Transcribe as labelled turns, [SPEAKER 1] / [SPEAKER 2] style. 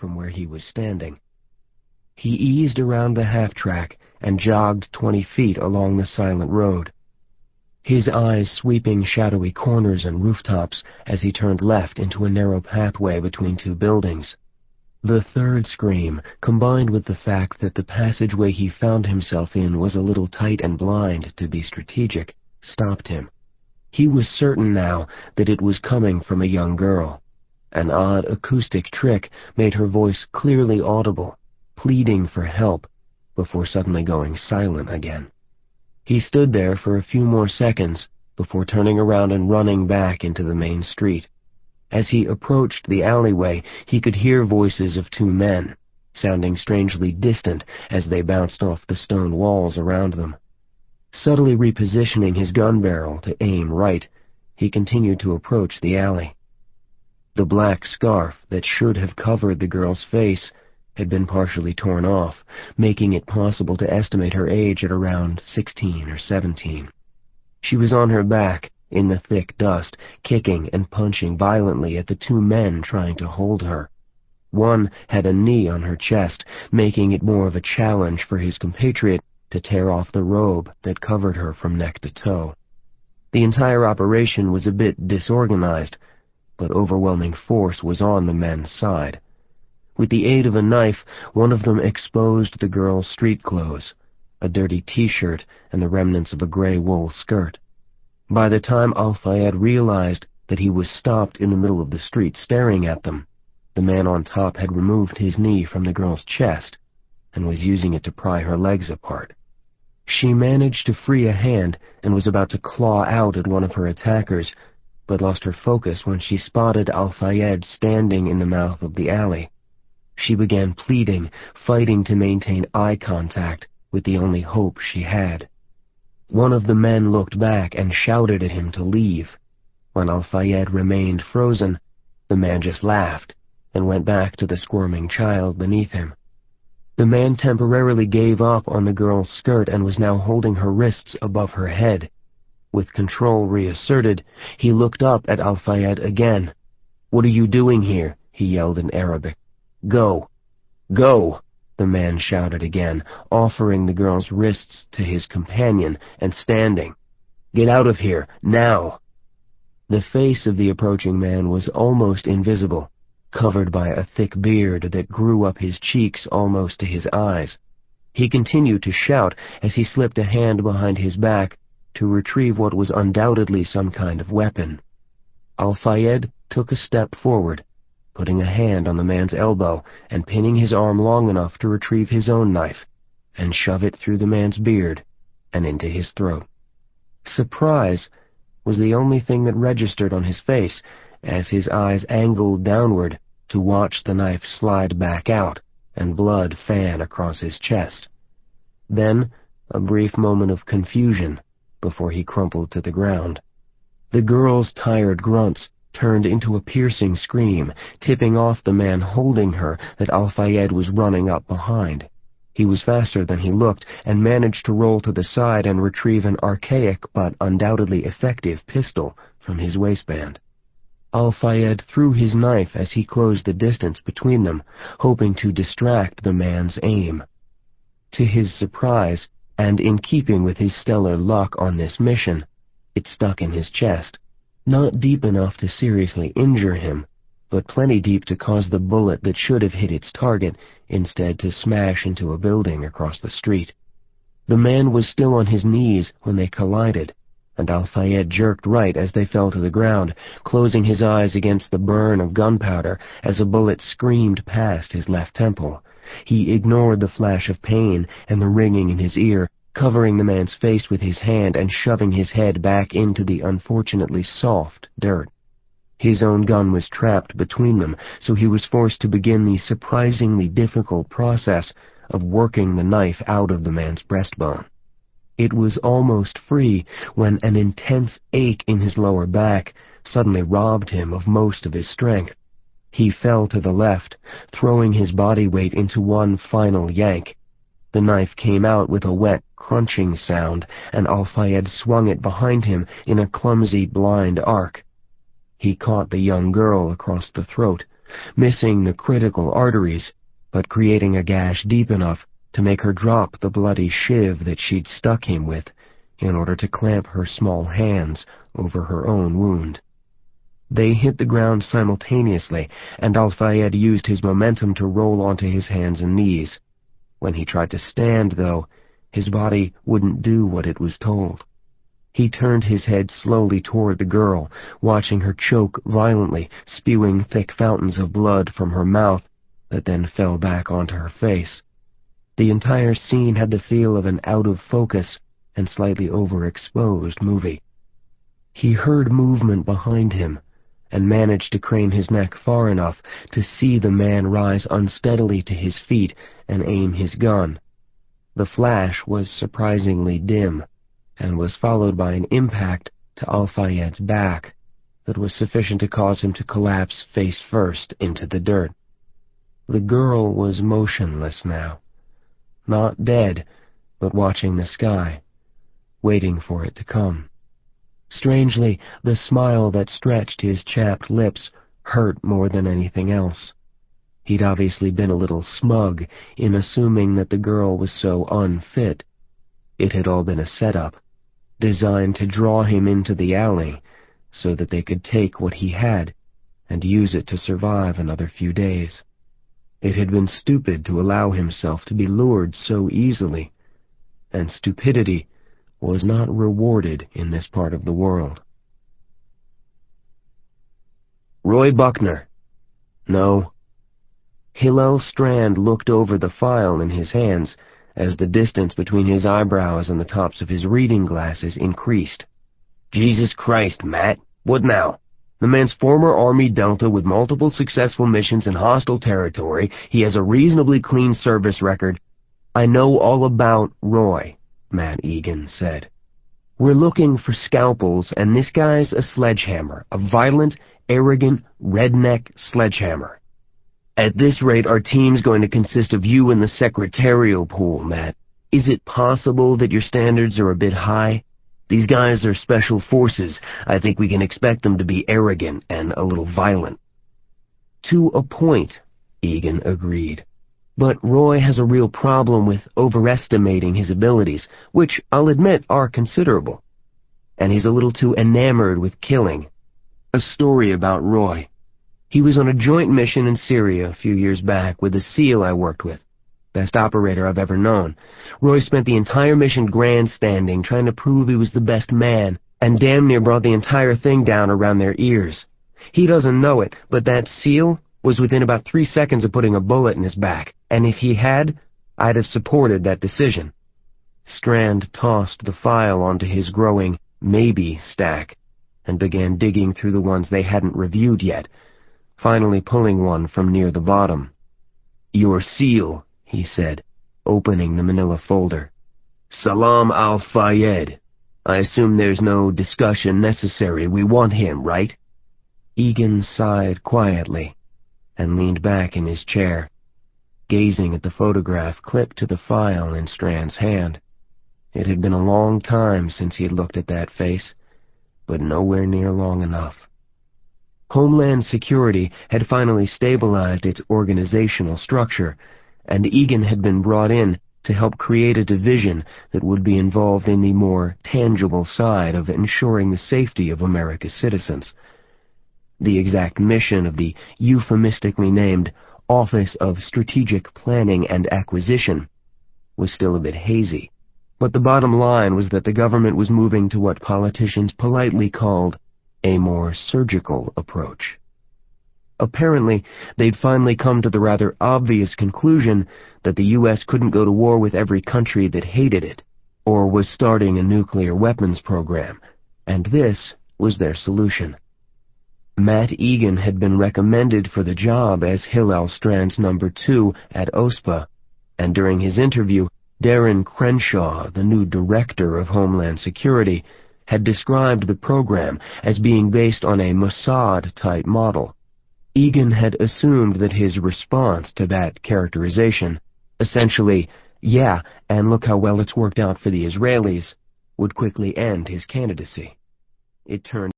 [SPEAKER 1] from where he was standing. He eased around the half-track and jogged 20 feet along the silent road, his eyes sweeping shadowy corners and rooftops as he turned left into a narrow pathway between two buildings. The third scream, combined with the fact that the passageway he found himself in was a little tight and blind to be strategic, stopped him. He was certain now that it was coming from a young girl. An odd acoustic trick made her voice clearly audible, pleading for help, before suddenly going silent again. He stood there for a few more seconds before turning around and running back into the main street. As he approached the alleyway, he could hear voices of two men, sounding strangely distant as they bounced off the stone walls around them. Subtly repositioning his gun barrel to aim right, he continued to approach the alley. The black scarf that should have covered the girl's face had been partially torn off, making it possible to estimate her age at around 16 or 17. She was on her back, in the thick dust, kicking and punching violently at the two men trying to hold her. One had a knee on her chest, making it more of a challenge for his compatriot to tear off the robe that covered her from neck to toe. The entire operation was a bit disorganized, but overwhelming force was on the men's side. With the aid of a knife, one of them exposed the girl's street clothes, a dirty t-shirt and the remnants of a gray wool skirt. By the time Al Fayed realized that he was stopped in the middle of the street staring at them, the man on top had removed his knee from the girl's chest and was using it to pry her legs apart. She managed to free a hand and was about to claw out at one of her attackers, but lost her focus when she spotted Al Fayed standing in the mouth of the alley. She began pleading, fighting to maintain eye contact with the only hope she had. One of the men looked back and shouted at him to leave. When Al Fayed remained frozen, the man just laughed and went back to the squirming child beneath him. The man temporarily gave up on the girl's skirt and was now holding her wrists above her head. With control reasserted, he looked up at Al Fayed again. "What are you doing here?" he yelled in Arabic. "Go! Go!" the man shouted again, offering the girl's wrists to his companion and standing. "Get out of here, now!" The face of the approaching man was almost invisible, covered by a thick beard that grew up his cheeks almost to his eyes. He continued to shout as he slipped a hand behind his back to retrieve what was undoubtedly some kind of weapon. Al Fayed took a step forward, putting a hand on the man's elbow and pinning his arm long enough to retrieve his own knife and shove it through the man's beard and into his throat. Surprise was the only thing that registered on his face as his eyes angled downward to watch the knife slide back out and blood fan across his chest. Then a brief moment of confusion before he crumpled to the ground. The girl's tired grunts turned into a piercing scream, tipping off the man holding her that Al Fayed was running up behind. He was faster than he looked and managed to roll to the side and retrieve an archaic but undoubtedly effective pistol from his waistband. Al Fayed threw his knife as he closed the distance between them, hoping to distract the man's aim. To his surprise, and in keeping with his stellar luck on this mission, it stuck in his chest. Not deep enough to seriously injure him, but plenty deep to cause the bullet that should have hit its target instead to smash into a building across the street. The man was still on his knees when they collided, and Al Fayed jerked right as they fell to the ground, closing his eyes against the burn of gunpowder as a bullet screamed past his left temple. He ignored the flash of pain and the ringing in his ear, covering the man's face with his hand and shoving his head back into the unfortunately soft dirt. His own gun was trapped between them, so he was forced to begin the surprisingly difficult process of working the knife out of the man's breastbone. It was almost free when an intense ache in his lower back suddenly robbed him of most of his strength. He fell to the left, throwing his body weight into one final yank. The knife came out with a wet, crunching sound, and Al Fayed swung it behind him in a clumsy, blind arc. He caught the young girl across the throat, missing the critical arteries, but creating a gash deep enough to make her drop the bloody shiv that she'd stuck him with in order to clamp her small hands over her own wound. They hit the ground simultaneously, and Al Fayed used his momentum to roll onto his hands and knees. When he tried to stand, though, his body wouldn't do what it was told. He turned his head slowly toward the girl, watching her choke violently, spewing thick fountains of blood from her mouth that then fell back onto her face. The entire scene had the feel of an out-of-focus and slightly overexposed movie. He heard movement behind him and managed to crane his neck far enough to see the man rise unsteadily to his feet and aim his gun. The flash was surprisingly dim, and was followed by an impact to Al Fayed's back that was sufficient to cause him to collapse face first into the dirt. The girl was motionless now, not dead, but watching the sky, waiting for it to come. Strangely, the smile that stretched his chapped lips hurt more than anything else. He'd obviously been a little smug in assuming that the girl was so unfit. It had all been a setup, designed to draw him into the alley so that they could take what he had and use it to survive another few days. It had been stupid to allow himself to be lured so easily, and stupidity was not rewarded in this part of the world. Roy Buckner. No. Hillel Strand looked over the file in his hands as the distance between his eyebrows and the tops of his reading glasses increased. Jesus Christ, Matt. What now? The man's former Army Delta with multiple successful missions in hostile territory. He has a reasonably clean service record. I know all about Roy, Matt Egan said. We're looking for scalpels, and this guy's a sledgehammer, a violent, arrogant, redneck sledgehammer. At this rate, our team's going to consist of you in the secretarial pool, Matt. Is it possible that your standards are a bit high? These guys are special forces. I think we can expect them to be arrogant and a little violent. To a point, Egan agreed. But Roy has a real problem with overestimating his abilities, which I'll admit are considerable. And he's a little too enamored with killing. A story about Roy. He was on a joint mission in Syria a few years back with a SEAL I worked with. Best operator I've ever known. Roy spent the entire mission grandstanding, trying to prove he was the best man, and damn near brought the entire thing down around their ears. He doesn't know it, but that SEAL was within about 3 seconds of putting a bullet in his back, and if he had, I'd have supported that decision. Strand tossed the file onto his growing maybe stack and began digging through the ones they hadn't reviewed yet, finally pulling one from near the bottom. Your SEAL, he said, opening the manila folder. Salam Al Fayed. I assume there's no discussion necessary. We want him, right? Egan sighed quietly and leaned back in his chair, gazing at the photograph clipped to the file in Strand's hand. It had been a long time since he had looked at that face, but nowhere near long enough. Homeland Security had finally stabilized its organizational structure, and Egan had been brought in to help create a division that would be involved in the more tangible side of ensuring the safety of America's citizens. The exact mission of the euphemistically named Office of Strategic Planning and Acquisition was still a bit hazy, but the bottom line was that the government was moving to what politicians politely called a more surgical approach. Apparently, they'd finally come to the rather obvious conclusion that the U.S. couldn't go to war with every country that hated it, or was starting a nuclear weapons program, and this was their solution. Matt Egan had been recommended for the job as Hillel Strand's number 2 at OSPA, and during his interview, Darren Crenshaw, the new director of Homeland Security, had described the program as being based on a Mossad-type model. Egan had assumed that his response to that characterization, essentially, yeah, and look how well it's worked out for the Israelis, would quickly end his candidacy. It turned